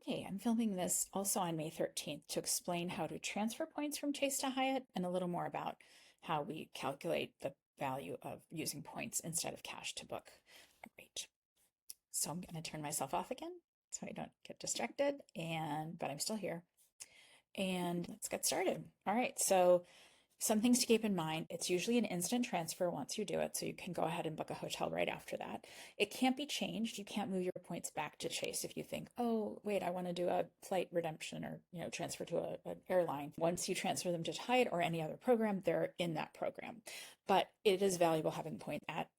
Okay, I'm filming this also on May 13th to explain how to transfer points from Chase to Hyatt and a little more about how we calculate the value of using points instead of cash to book a rate. So I'm going to turn myself off again so I don't get distracted, but I'm still here. And let's get started. All right, so some things to keep in mind. It's usually an instant transfer once you do it, so you can go ahead and book a hotel right after that. It can't be changed. You can't move your points back to Chase if you think, oh, wait, I want to do a flight redemption or transfer to an airline. Once you transfer them to Hyatt or any other program, they're in that program. But it is valuable having points at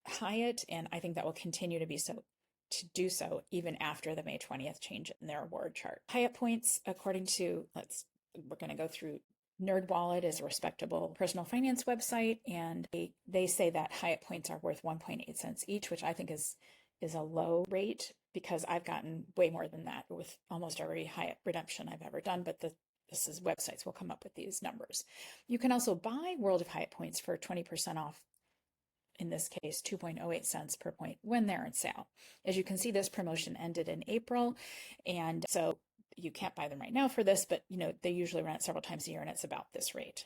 Hyatt, and I think that will continue to be so to do so even after the May 20th change in their award chart. Hyatt points, according to, we're going to go through NerdWallet is a respectable personal finance website, and they say that Hyatt points are worth 1.8 cents each, which I think is a low rate because I've gotten way more than that with almost every Hyatt redemption I've ever done, but this is websites will come up with these numbers. You can also buy World of Hyatt points for 20% off, in this case 2.08 cents per point when they're on sale. As you can see, this promotion ended in April, and so you can't buy them right now for this, but they usually run it several times a year and it's about this rate.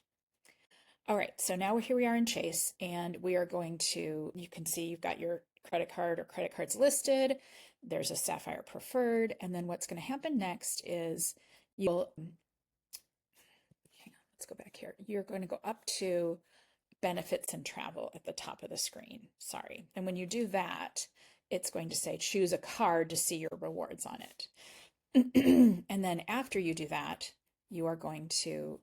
All right, so now here we are in Chase, and we are going to, you can see you've got your credit card or credit cards listed. There's a Sapphire Preferred, and then what's going to happen next is hang on, let's go back here. You're going to go up to benefits and travel at the top of the screen. Sorry. And when you do that, it's going to say choose a card to see your rewards on it. And then after you do that, you are going to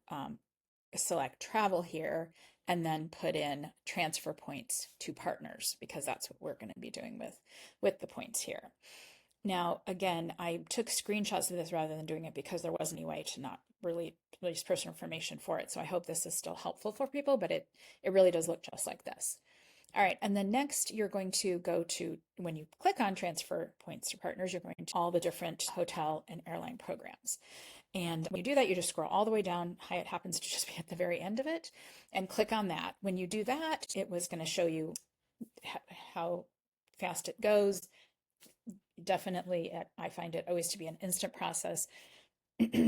select travel here and then put in transfer points to partners, because that's what we're going to be doing with the points here. Now, again, I took screenshots of this rather than doing it because there wasn't any way to not really release personal information for it. So I hope this is still helpful for people, but it really does look just like this. All right, and then next you're going to go to, when you click on transfer points to partners, you're going to all the different hotel and airline programs. And when you do that, you just scroll all the way down. Hyatt happens to just be at the very end of it, and click on that. When you do that, it was going to show you how fast it goes. Definitely, I find it always to be an instant process.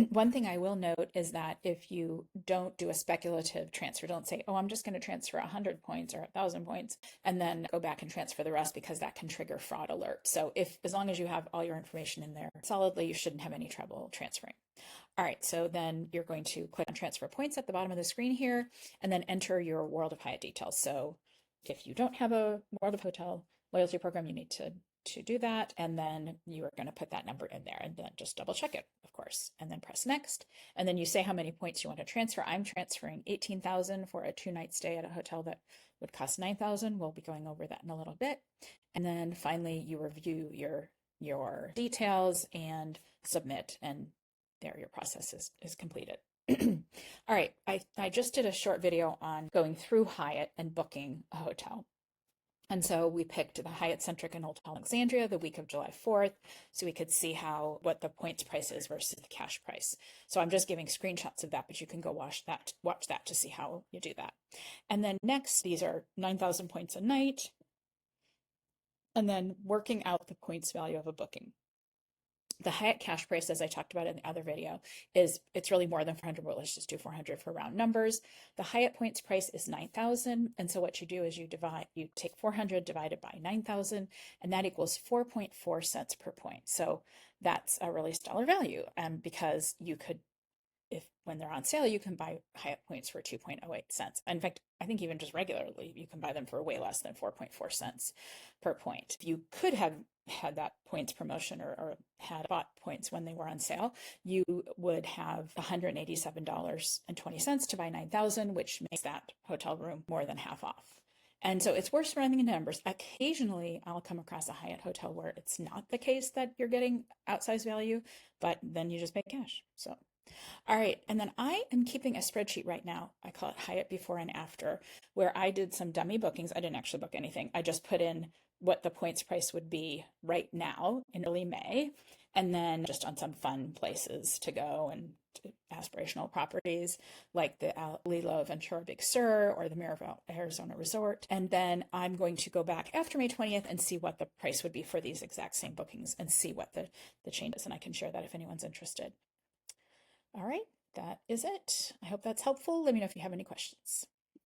One thing I will note is that if you don't do a speculative transfer, don't say, oh, I'm just going to transfer 100 points or 1,000 points and then go back and transfer the rest, because that can trigger fraud alert. So as long as you have all your information in there solidly, you shouldn't have any trouble transferring. All right, so then you're going to click on transfer points at the bottom of the screen here and then enter your World of Hyatt details. So if you don't have a World of Hotel loyalty program, you need to do that, and then you are going to put that number in there and then just double check it, of course, and then press next, and then you say how many points you want to transfer. I'm transferring 18,000 for a 2-night stay at a hotel that would cost 9,000. We'll be going over that in a little bit. And then finally you review your details and submit, and there your process is completed. All right, I just did a short video on going through Hyatt and booking a hotel. And so we picked the Hyatt Centric in Hotel Alexandria the week of July 4th, so we could see what the points price is versus the cash price. So I'm just giving screenshots of that, but you can go watch that to see how you do that. And then next, these are 9,000 points a night, and then working out the points value of a booking. The Hyatt cash price, as I talked about in the other video, it's really more than 400, but let's just do 400 for round numbers. The Hyatt points price is 9,000, and so what you do is you take 400 divided by 9,000, and that equals 4.4 cents per point. So that's a really stellar value, because you could, when they're on sale, you can buy Hyatt points for 2.08 cents. In fact, I think even just regularly, you can buy them for way less than 4.4 cents per point. If you could have had that points promotion or had bought points when they were on sale, you would have $187.20 to buy 9,000, which makes that hotel room more than half off. And so it's worth running the numbers. Occasionally, I'll come across a Hyatt hotel where it's not the case that you're getting outsized value, but then you just pay cash. So, all right. And then I am keeping a spreadsheet right now. I call it Hyatt before and after, where I did some dummy bookings. I didn't actually book anything. I just put in what the points price would be right now in early May. and then just on some fun places to go and aspirational properties like the Lilo Ventura Big Sur or the Miraval Arizona Resort. And then I'm going to go back after May 20th and see what the price would be for these exact same bookings and see what the change is. And I can share that if anyone's interested. All right, that is it. I hope that's helpful. Let me know if you have any questions.